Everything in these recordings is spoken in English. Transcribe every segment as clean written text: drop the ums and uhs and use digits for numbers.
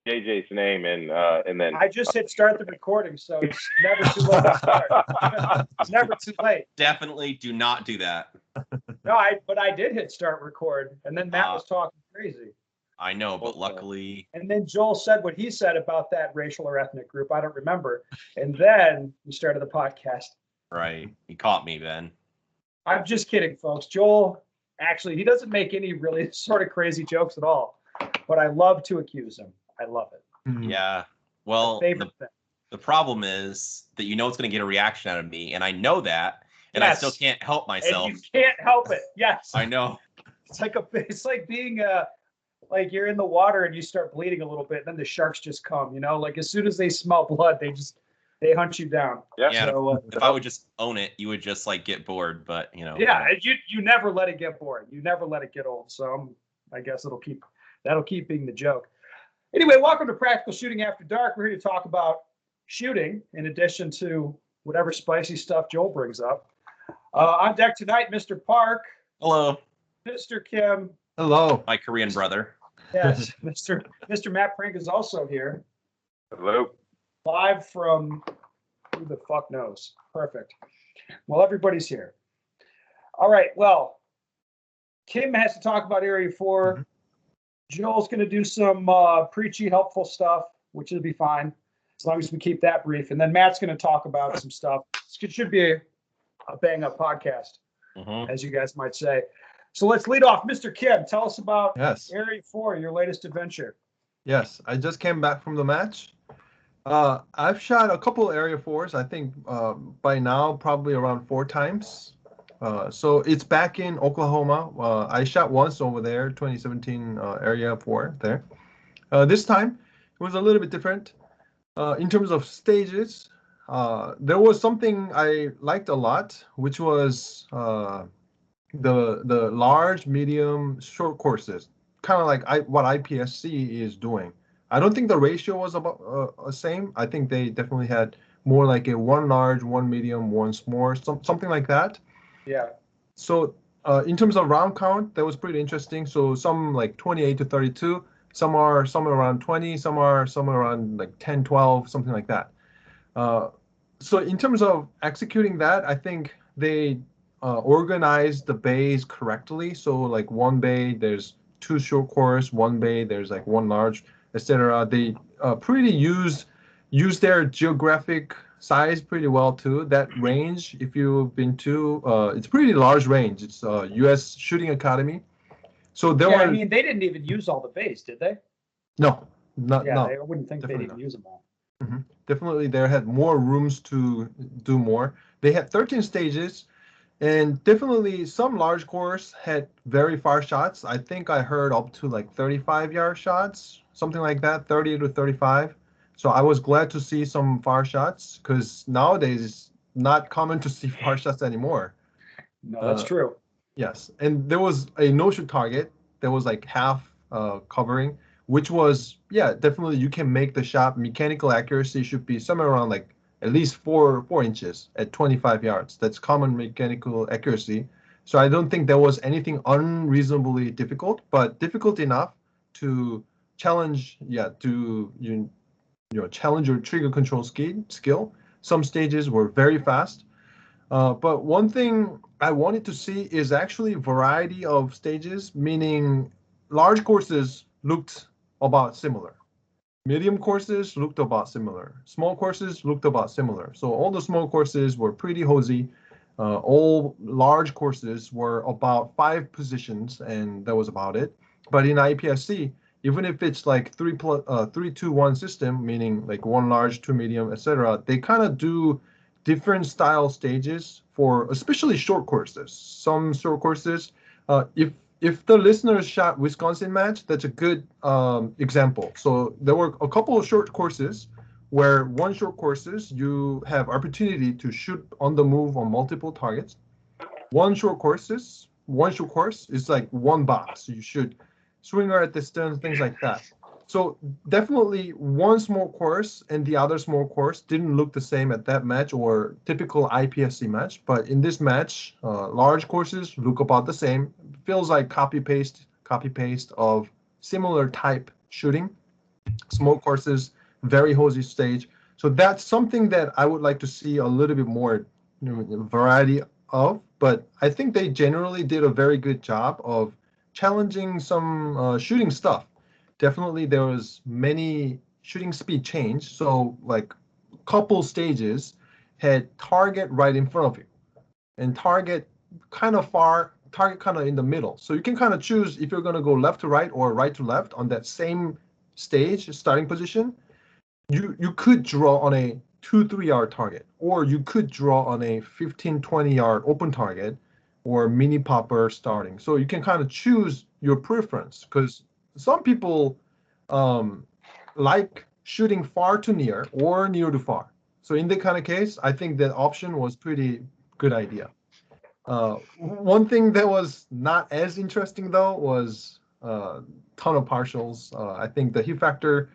JJ's name and then I just hit start the recording, so it's never too late to start. It's never too late. Definitely do not do that. No, but I did hit start record, and then Matt was talking crazy. I know, but luckily. And then Joel said what he said about that racial or ethnic group. I don't remember. And then we started the podcast. Right. He caught me, Ben. I'm just kidding, folks. Joel, actually, he doesn't make any really sort of crazy jokes at all. But I love to accuse him. I love it. Yeah. Well, the problem is that you know it's going to get a reaction out of me, and I know that, and I still can't help myself. And you can't help it. Yes. I know. It's like being like you're in the water and you start bleeding a little bit, and then the sharks just come. You know, like as soon as they smell blood, they hunt you down. Yeah. So, if I would just own it, you would just like get bored. But you know. Yeah, you never let it get boring. You never let it get old. So I guess that'll keep being the joke. Anyway, welcome to Practical Shooting After Dark. We're here to talk about shooting in addition to whatever spicy stuff Joel brings up. On deck tonight, Mr. Park. Hello. Mr. Kim. Hello. My Korean brother. Yes, Mr. Matt Prank is also here. Hello. Live from who the fuck knows. Perfect. Well, everybody's here. All right, well, Kim has to talk about Area 4. Mm-hmm. Joel's going to do some preachy, helpful stuff, which will be fine as long as we keep that brief. And then Matt's going to talk about some stuff. It should be a bang-up podcast, as you guys might say. So let's lead off. Mr. Kim, tell us about Area 4, your latest adventure. Yes, I just came back from the match. I've shot a couple Area 4s, I think by now probably around 4 times. So it's back in Oklahoma. I shot once over there, 2017 Area 4 there. This time, it was a little bit different. In terms of stages, there was something I liked a lot, which was the large, medium, short courses, kind of like what IPSC is doing. I don't think the ratio was about same. I think they definitely had more like a 1 large, 1 medium, 1 small, something like that. Yeah. So in terms of round count, that was pretty interesting. So some like 28 to 32, some are around 20, some are around like 10, 12, something like that. So in terms of executing that, I think they organized the bays correctly. So like one bay, there's 2 short course, 1 bay, there's like 1 large, etc. They pretty use their geographic size pretty well too. That range, if you've been to, it's pretty large range. It's U.S. Shooting Academy. So there were. I mean, they didn't even use all the bays, did they? No, no. I wouldn't think they'd even use them all. Mm-hmm. Definitely, they had more rooms to do more. They had 13 stages, and definitely some large course had very far shots. I think I heard up to like 35-yard shots, something like that, 30 to 35. So I was glad to see some far shots because nowadays it's not common to see far shots anymore. No, that's true. Yes, and there was a no-shoot target that was like half covering, which was, definitely you can make the shot. Mechanical accuracy should be somewhere around like at least 4 inches at 25 yards. That's common mechanical accuracy. So I don't think there was anything unreasonably difficult, but difficult enough to challenge, challenge your trigger control skill. Some stages were very fast. But one thing I wanted to see is actually variety of stages, meaning large courses looked about similar. Medium courses looked about similar. Small courses looked about similar. So all the small courses were pretty hosey. All large courses were about 5 positions, and that was about it. But in IPSC, even if it's like 3-2-1 system, meaning like 1 large, 2 medium, etc., they kind of do different style stages for especially short courses. Some short courses, if the listeners shot Wisconsin match, that's a good example. So there were a couple of short courses where 1 short courses you have opportunity to shoot on the move on multiple targets. 1 short course is like 1 box. You should swinger at distance, things like that. So definitely 1 small course and the other small course didn't look the same at that match or typical IPSC match. But in this match, large courses look about the same. Feels like copy paste of similar type shooting. smoke courses, very hosey stage. So that's something that I would like to see a little bit more variety of. But I think they generally did a very good job of challenging some shooting stuff. Definitely, there was many shooting speed change. So like couple stages had target right in front of you, and target kind of far, target kind of in the middle. So you can kind of choose if you're going to go left to right or right to left on that same stage starting position. You could draw on a 2-3 yard target, or you could draw on a 15-20 yard open target or mini popper starting. So you can kind of choose your preference, because some people like shooting far to near or near to far. So in that kind of case, I think that option was pretty good idea. One thing that was not as interesting though was ton of partials. I think the heat factor,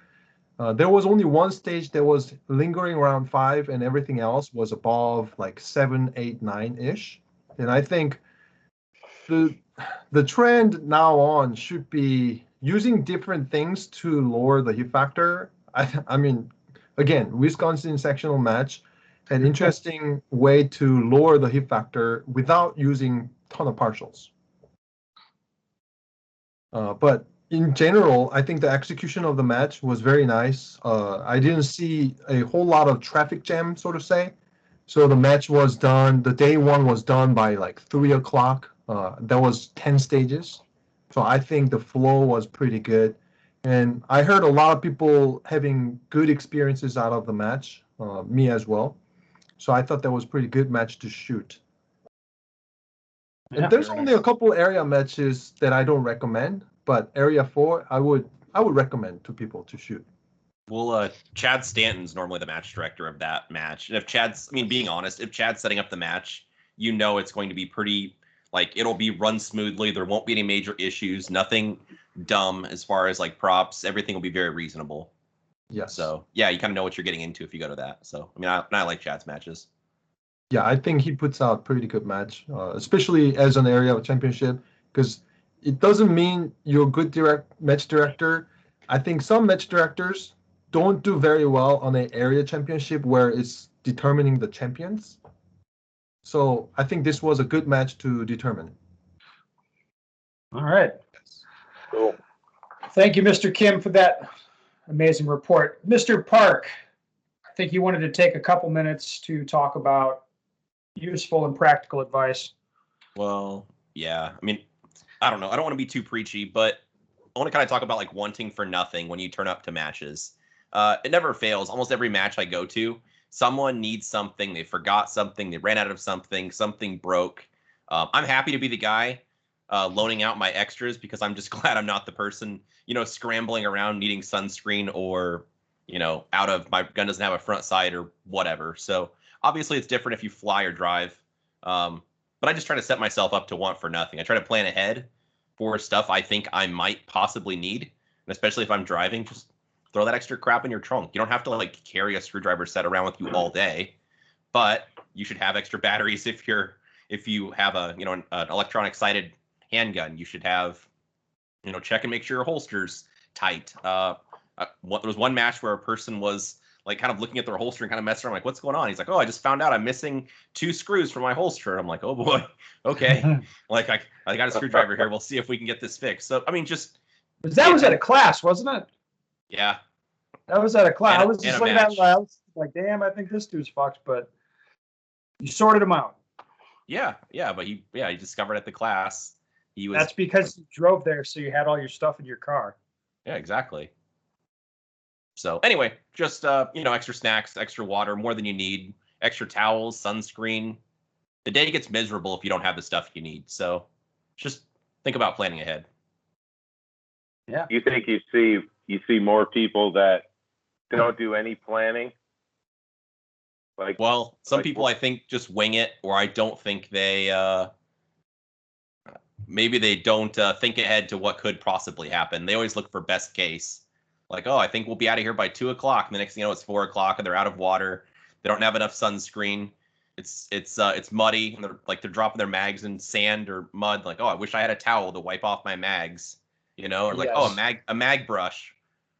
there was only one stage that was lingering around 5, and everything else was above like 7, 8, 9-ish. And I think the trend now on should be using different things to lower the heat factor. I mean, again, Wisconsin sectional match, an interesting way to lower the heat factor without using ton of partials. But in general, I think the execution of the match was very nice. I didn't see a whole lot of traffic jam, so to say. So the match was done, the day one was done by like 3 o'clock. There was 10 stages. So I think the flow was pretty good. And I heard a lot of people having good experiences out of the match, me as well. So I thought that was a pretty good match to shoot. Yeah, and there's only a couple area matches that I don't recommend, but area 4, I would recommend to people to shoot. Well, Chad Stanton's normally the match director of that match. And if Chad's, I mean, being honest, if Chad's setting up the match, you know it's going to be pretty, like, it'll be run smoothly. There won't be any major issues, nothing dumb as far as, like, props. Everything will be very reasonable. Yes. So, yeah, you kind of know what you're getting into if you go to that. So, I mean, I like Chad's matches. Yeah, I think he puts out pretty good match, especially as an area championship, because it doesn't mean you're a good match director. I think some match directors don't do very well on an area championship where it's determining the champions. So I think this was a good match to determine. All right. Cool. Thank you, Mr. Kim, for that amazing report. Mr. Park, I think you wanted to take a couple minutes to talk about useful and practical advice. Well, yeah. I mean, I don't know. I don't want to be too preachy, but I want to kind of talk about like wanting for nothing when you turn up to matches. It never fails. Almost every match I go to, someone needs something. They forgot something. They ran out of something. Something broke. I'm happy to be the guy loaning out my extras, because I'm just glad I'm not the person, scrambling around needing sunscreen, or, out of my gun doesn't have a front sight or whatever. So obviously it's different if you fly or drive. But I just try to set myself up to want for nothing. I try to plan ahead for stuff I think I might possibly need. And especially if I'm driving, just throw that extra crap in your trunk. You don't have to like carry a screwdriver set around with you all day, but you should have extra batteries if you have an electronic sighted handgun. You should have, check and make sure your holster's tight. There was one match where a person was like kind of looking at their holster and kind of messing around, like, what's going on? He's like, oh, I just found out I'm missing 2 screws from my holster. I'm like, oh boy, okay. Like I got a screwdriver here. We'll see if we can get this fixed. So I mean, that was at a class, wasn't it? Yeah. That was at a class. And I was just looking at it, I was like, damn, I think this dude's fucked, but you sorted him out. Yeah, but he discovered at the class. That's because you drove there, so you had all your stuff in your car. Yeah, exactly. So anyway, just extra snacks, extra water, more than you need, extra towels, sunscreen. The day gets miserable if you don't have the stuff you need. So just think about planning ahead. Yeah. You think you see more people that don't do any planning? Well, some people I think just wing it, or I don't think they maybe they don't think ahead to what could possibly happen. They always look for best case. Like, oh, I think we'll be out of here by 2 o'clock. And the next thing you know, it's 4 o'clock and they're out of water. They don't have enough sunscreen. It's muddy, and they're dropping their mags in sand or mud. Like, oh, I wish I had a towel to wipe off my mags, or like, yes. Oh, a mag brush.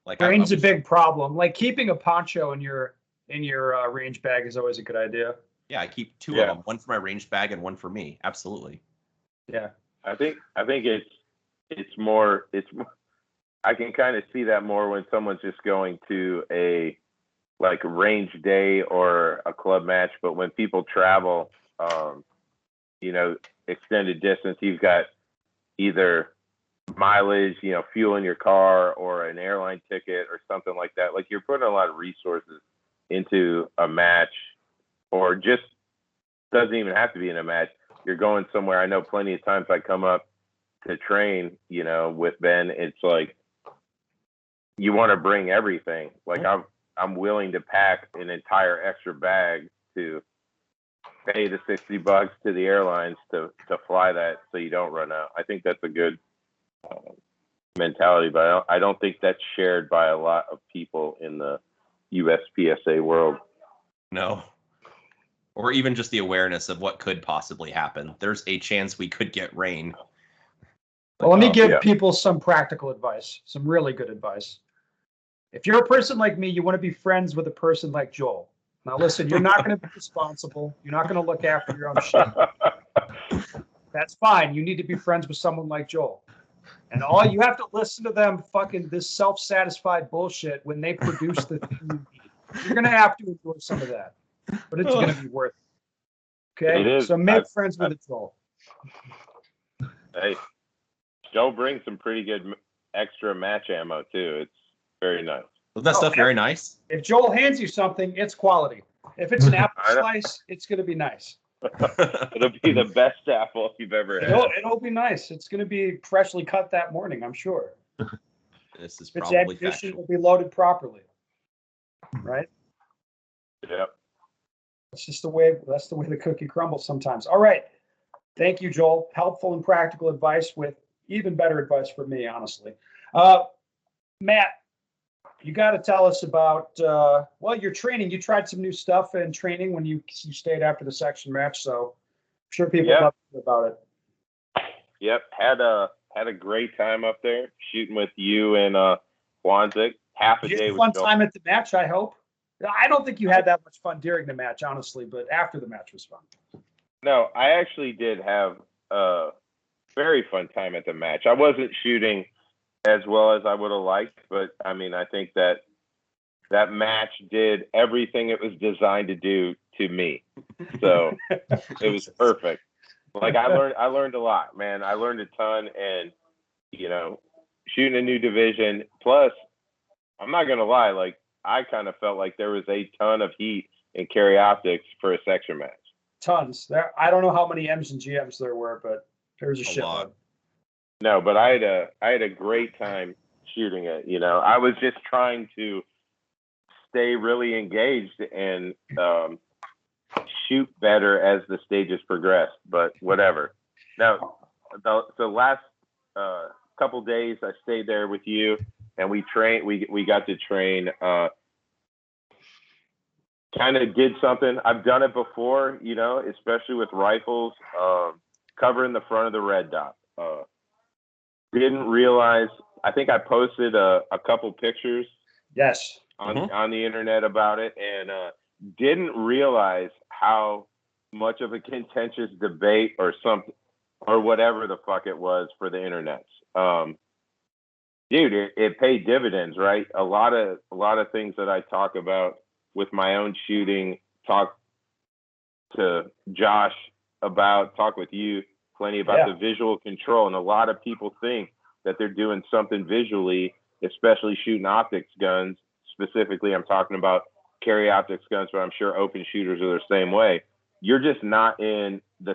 Like Rain's I a big problem. Like keeping a poncho in your range bag is always a good idea. Yeah, I keep two Yeah. of them, one for my range bag and one for me. Absolutely. Yeah. I think it's more I can kind of see that more when someone's just going to a like range day or a club match, but when people travel, you know, extended distance, you've got either mileage, you know, fuel in your car or an airline ticket or something like that. Like you're putting a lot of resources into a match, or just doesn't even have to be in a match. You're going somewhere. I know plenty of times I come up to train, you know, with Ben. It's like you want to bring everything. Like I'm willing to pack an entire extra bag to pay the $60 to the airlines to fly that so you don't run out. I think that's a good mentality, but I don't think that's shared by a lot of people in the USPSA world. No. Or even just the awareness of what could possibly happen. There's a chance we could get rain. Well, let me give yeah. people some practical advice, some really good advice. If you're a person like me, you want to be friends with a person like Joel. Now, listen, you're not going to be responsible. You're not going to look after your own shit. That's fine. You need to be friends with someone like Joel. And all you have to listen to them fucking this self-satisfied bullshit when they produce the thing you need. You're going to have to enjoy some of that, but it's going to be worth it. Okay? It is. So make friends with Joel. Hey, Joe brings some pretty good extra match ammo too. It's very nice. Wasn't that stuff very nice? If Joel hands you something, it's quality. If it's an apple slice, it's going to be nice. It'll be the best apple you've ever had. It'll be nice. It's going to be freshly cut that morning, I'm sure. This is If it's probably ammunition, factual. it'll be loaded properly. Right? Yep. That's just the way the cookie crumbles sometimes. All right. Thank you, Joel. Helpful and practical advice with even better advice for me, honestly. Matt, you got to tell us about, your training. You tried some new stuff in training when you stayed after the section match, so I'm sure people love to hear about it. Yep. Had a great time up there shooting with you and Wanzik. Half a Did you day have with fun Joel. time at the match, I hope? I don't think you had that much fun during the match, honestly, but after the match was fun. No, I actually did have a very fun time at the match. I wasn't shooting as well as I would have liked, but I mean, I think that match did everything it was designed to do to me. So it was perfect. Like I learned a lot, man. I learned a ton, and you know, shooting a new division. Plus, I'm not gonna lie, like I kind of felt like there was a ton of heat in Carry Optics for a section match. Tons. There, I don't know how many M's and GMs there were, but there was a shitload. lot. No, but I had a great time shooting it. You know, I was just trying to stay really engaged and shoot better as the stages progressed. But whatever. Now, the last couple days I stayed there with you, and we trained. We got to train. Kind of did something. I've done it before, you know, especially with rifles, covering the front of the red dot. Didn't realize. I think I posted a couple pictures. Yes. On the internet about it, and didn't realize how much of a contentious debate or something or whatever the fuck it was for the internets. Dude, it paid dividends, right? A lot of things that I talk about with my own shooting, talk to Josh about, talk with you plenty about the visual control. And a lot of people think that they're doing something visually, especially shooting optics guns. Specifically, I'm talking about Carry Optics guns, but I'm sure open shooters are the same way. You're just not in the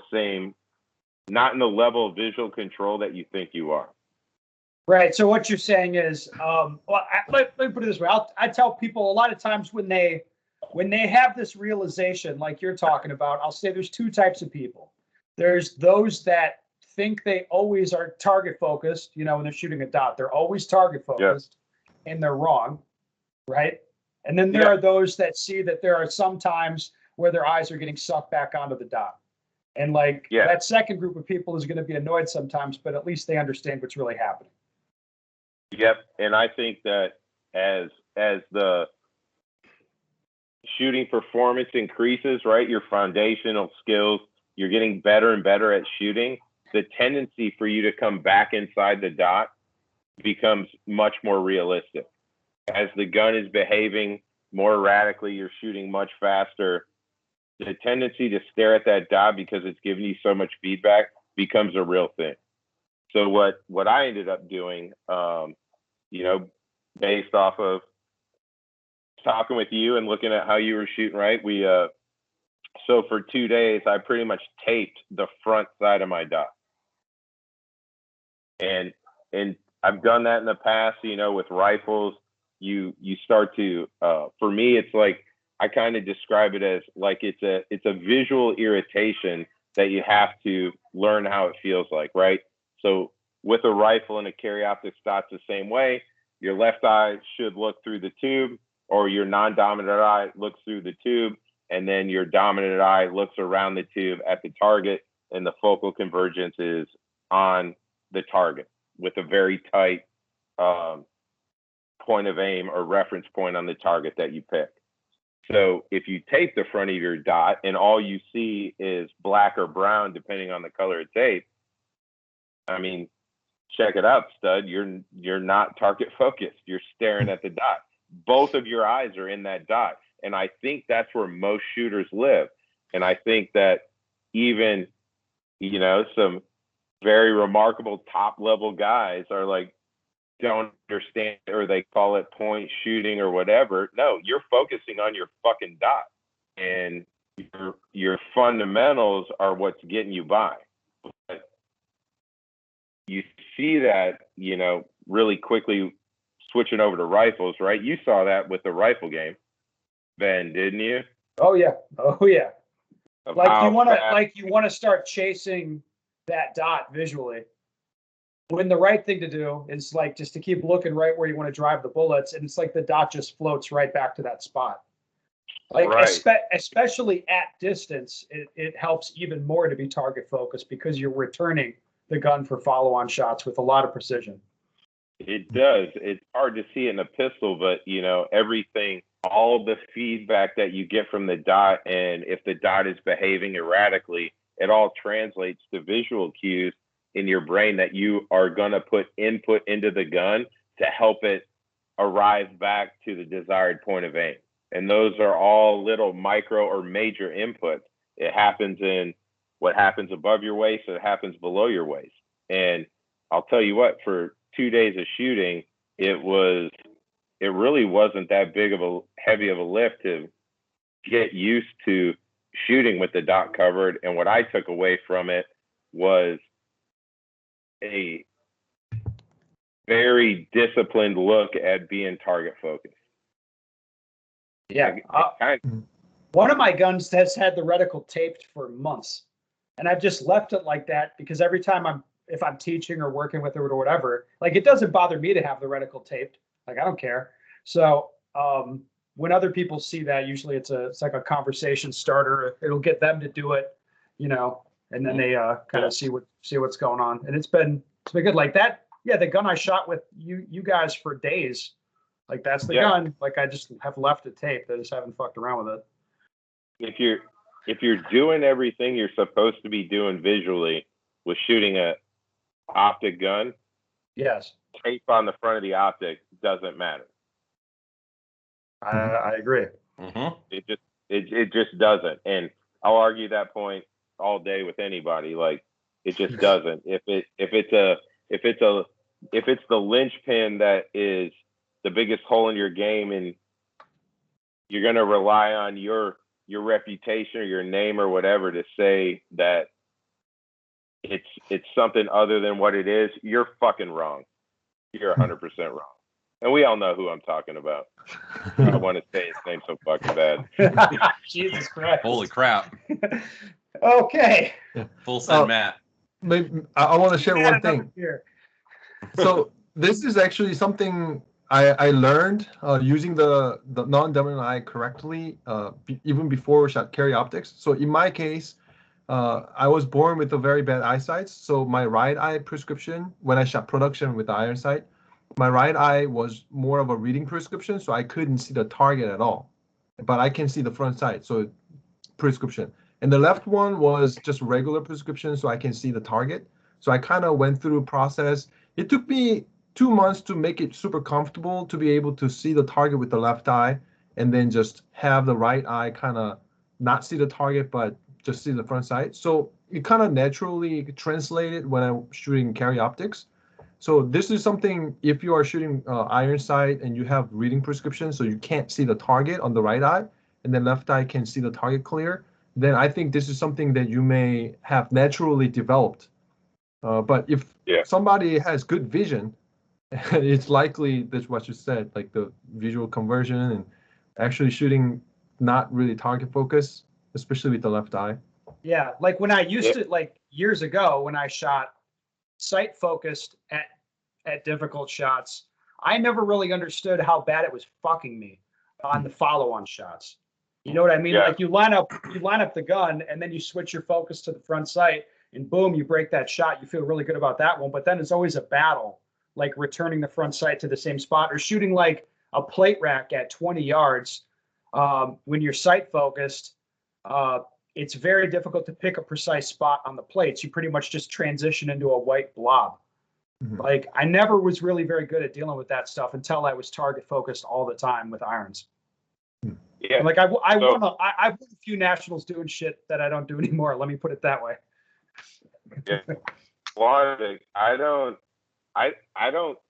level of visual control that you think you are. Right. So what you're saying is, let me put it this way. I tell people a lot of times when they have this realization, like you're talking about, I'll say there's two types of people. There's those that think they always are target focused, you know, when they're shooting a dot, they're always target focused, and they're wrong, right? And then there are those that see that there are some times where their eyes are getting sucked back onto the dot. And like that second group of people is going to be annoyed sometimes, but at least they understand what's really happening. Yep. And I think that as the shooting performance increases, right? Your foundational skills, you're getting better and better at shooting. The tendency for you to come back inside the dot becomes much more realistic. As the gun is behaving more erratically, you're shooting much faster. The tendency to stare at that dot because it's giving you so much feedback becomes a real thing. So what I ended up doing, based off of talking with you and looking at how you were shooting, right? So for 2 days, I pretty much taped the front side of my dot. And I've done that in the past, with rifles. You start to, for me, it's like, I kind of describe it as like it's a visual irritation that you have to learn how it feels like, right? So with a rifle and a carry optic stock the same way, your left eye should look through the tube, or your non-dominant eye looks through the tube, and then your dominant eye looks around the tube at the target, and the focal convergence is on the target with a very tight point of aim or reference point on the target that you pick. So if you tape the front of your dot and all you see is black or brown, depending on the color of tape, I mean, check it out, stud. You're not target focused. You're staring at the dot. Both of your eyes are in that dot. And I think that's where most shooters live. And I think that even, some very remarkable top level guys are like, don't understand, or they call it point shooting or whatever. No, you're focusing on your fucking dot, and your fundamentals are what's getting you by. But you see that, really quickly switching over to rifles, right? You saw that with the rifle game, Ben, didn't you? Oh yeah. Of Like how you want to start chasing that dot visually. When the right thing to do is like just to keep looking right where you want to drive the bullets, and it's like the dot just floats right back to that spot. Like right. Especially at distance, it helps even more to be target focused because you're returning the gun for follow-on shots with a lot of precision. It does. It's hard to see in a pistol, but everything, all the feedback that you get from the dot, and if the dot is behaving erratically, it all translates to visual cues in your brain that you are going to put input into the gun to help it arrive back to the desired point of aim. And those are all little micro or major inputs. It happens in what happens above your waist, it happens below your waist. And I'll tell you what, for 2 days of shooting, it really wasn't that heavy of a lift to get used to shooting with the dot covered. And what I took away from it was a very disciplined look at being target focused. Yeah. One of my guns has had the reticle taped for months, and I've just left it like that because every time if I'm teaching or working with it or whatever, like it doesn't bother me to have the reticle taped. Like I don't care. So when other people see that, usually it's like a conversation starter. It'll get them to do it, and then they kind of see what's going on. And it's been good like that. Yeah, the gun I shot with you guys for days, like that's the gun. Like I just have left it taped. I just haven't fucked around with it. If you're doing everything you're supposed to be doing visually with shooting a optic gun, yes, tape on the front of the optic doesn't matter. I agree. Mm-hmm. It just doesn't, and I'll argue that point all day with anybody. Like it just doesn't. If it's the linchpin that is the biggest hole in your game, and you're going to rely on your reputation or your name or whatever to say that it's something other than what it is, you're fucking wrong. You're 100% wrong. And we all know who I'm talking about. I want to say his name so fucking bad. Jesus Christ. Holy crap. Okay. Full send Matt. Maybe I want to share one thing. So this is actually something I learned using the non-dominant eye correctly, even before shot carry optics. So in my case, I was born with a very bad eyesight. So my right eye prescription when I shot production with the iron sight my right eye was more of a reading prescription, so I couldn't see the target at all. But I can see the front sight, so prescription. And the left one was just regular prescription, so I can see the target. So I kind of went through a process. It took me 2 months to make it super comfortable to be able to see the target with the left eye, and then just have the right eye kind of not see the target, but just see the front sight. So it kind of naturally translated when I'm shooting carry optics. So this is something, if you are shooting iron sight and you have reading prescription, so you can't see the target on the right eye, and then left eye can see the target clear, then I think this is something that you may have naturally developed. But if somebody has good vision, it's likely that's what you said, like the visual conversion and actually shooting not really target focus, especially with the left eye. Yeah, like when I used to, like years ago, when I shot sight focused at difficult shots, I never really understood how bad it was fucking me on the follow-on shots. You know what I mean? Yeah. Like you line up the gun and then you switch your focus to the front sight and boom, you break that shot. You feel really good about that one, but then it's always a battle, like returning the front sight to the same spot or shooting like a plate rack at 20 yards. When you're sight focused, it's very difficult to pick a precise spot on the plates. You pretty much just transition into a white blob. Mhm. Like I never was really very good at dealing with that stuff until I was target focused all the time with irons. Yeah. Like I won a few nationals doing shit that I don't do anymore. Let me put it that way. Yeah. Well, I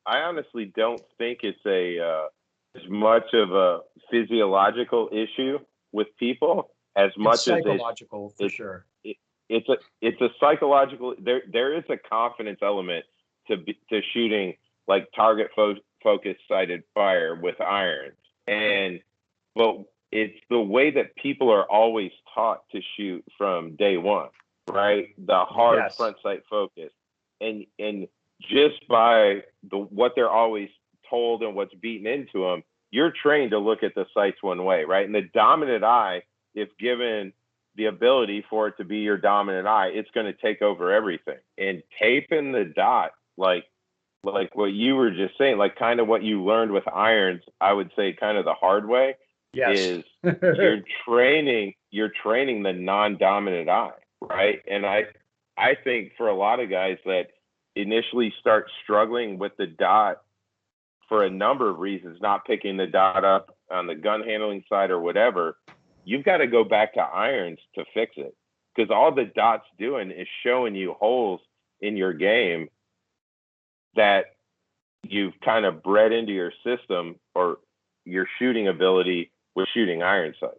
honestly don't think it's as much of a physiological issue with people as much It's psychological for sure. It's a psychological. There is a confidence element to shooting like target focused sighted fire with irons, but it's the way that people are always taught to shoot from day one, right? The hard front sight focus, and just by what they're always told and what's beaten into them, you're trained to look at the sights one way, right? And the dominant eye, if given the ability for it to be your dominant eye, it's going to take over everything. And taping the dot, like what you were just saying, like kind of what you learned with irons, I would say kind of the hard way, is you're training the non-dominant eye, right? And I think for a lot of guys that initially start struggling with the dot for a number of reasons, not picking the dot up on the gun handling side or whatever, you've got to go back to irons to fix it, because all the dot's doing is showing you holes in your game that you've kind of bred into your system or your shooting ability with shooting iron sight.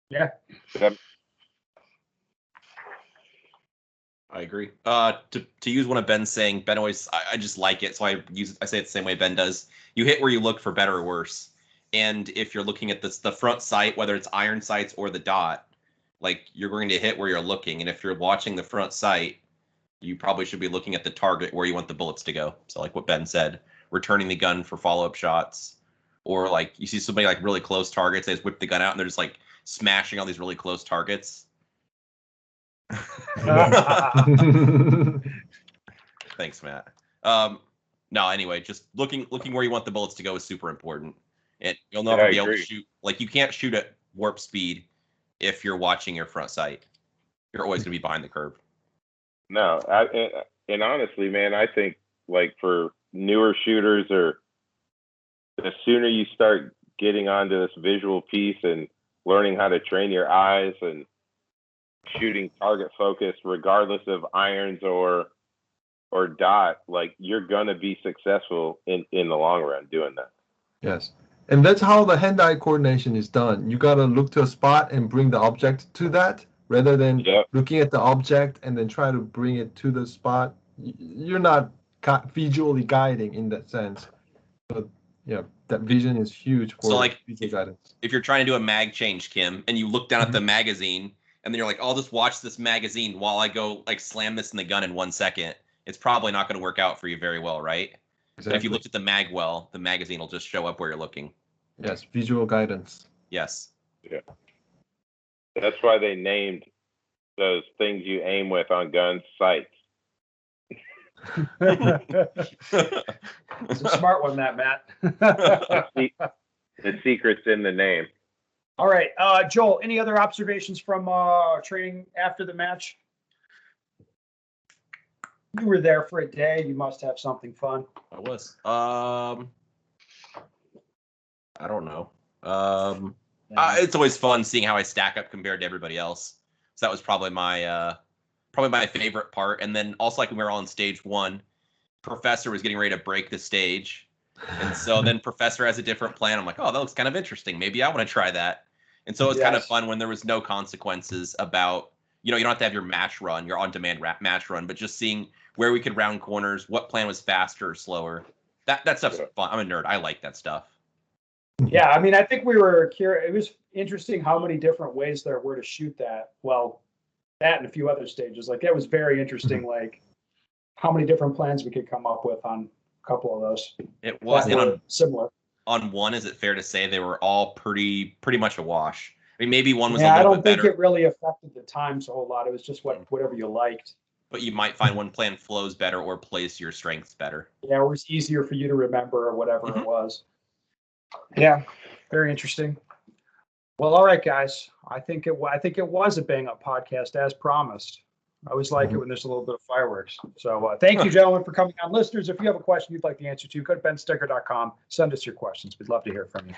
Yeah. I agree. To use one of Ben's saying, Ben always, I just like it, so I say it the same way Ben does. You hit where you look, for better or worse. And if you're looking at the front sight, whether it's iron sights or the dot, like you're going to hit where you're looking. And if you're watching the front sight, you probably should be looking at the target where you want the bullets to go. So like what Ben said, returning the gun for follow-up shots, or like you see somebody like really close targets, they just whip the gun out and they're just like smashing all these really close targets. Thanks, Matt. No, anyway, just looking where you want the bullets to go is super important. And you'll never be able to shoot, like you can't shoot at warp speed if you're watching your front sight. You're always going to be behind the curve. No, and honestly, man, I think like for newer shooters, or the sooner you start getting onto this visual piece and learning how to train your eyes and shooting target focus, regardless of irons or dot, like you're gonna be successful in the long run doing that. Yes. And that's how the hand-eye coordination is done. You gotta look to a spot and bring the object to that, rather than looking at the object and then try to bring it to the spot. You're not visually guiding in that sense. But yeah, that vision is huge for like visual guidance. If you're trying to do a mag change, Kim, and you look down at the magazine, and then you're like, I'll just watch this magazine while I go like slam this in the gun in 1 second, it's probably not going to work out for you very well, right? Exactly. But if you looked at the mag well, the magazine will just show up where you're looking. Yes, visual guidance. Yes. Yeah. That's why they named those things you aim with on guns sights. It's a smart one, that Matt. The secret's in the name. All right, Joel. Any other observations from training after the match? You were there for a day. You must have something fun. I was. I don't know. It's always fun seeing how I stack up compared to everybody else. So that was probably my favorite part. And then also, like when we were on stage 1, Professor was getting ready to break the stage, and so then Professor has a different plan. I'm like, oh, that looks kind of interesting. Maybe I want to try that. And so it was kind of fun when there was no consequences about, you don't have to have your match run, your on-demand match run, but just seeing where we could round corners, what plan was faster or slower. That stuff's fun. I'm a nerd. I like that stuff. Yeah, I mean, I think we were curious. It was interesting how many different ways there were to shoot that. Well, that and a few other stages. Like, it was very interesting, like, how many different plans we could come up with on a couple of those. It was similar. On one, is it fair to say they were all pretty much a wash? I mean, maybe one was I a little don't bit think better. it really affected the times a whole lot. It was just whatever you liked. But you might find one plan flows better or plays to your strengths better. Yeah, it was easier for you to remember or whatever it was. Yeah, very interesting. Well, all right, guys. I think it was a bang-up podcast as promised. I always like it when there's a little bit of fireworks. So thank you, gentlemen, for coming on. Listeners, if you have a question you'd like the answer to, go to bensticker.com. Send us your questions. We'd love to hear from you.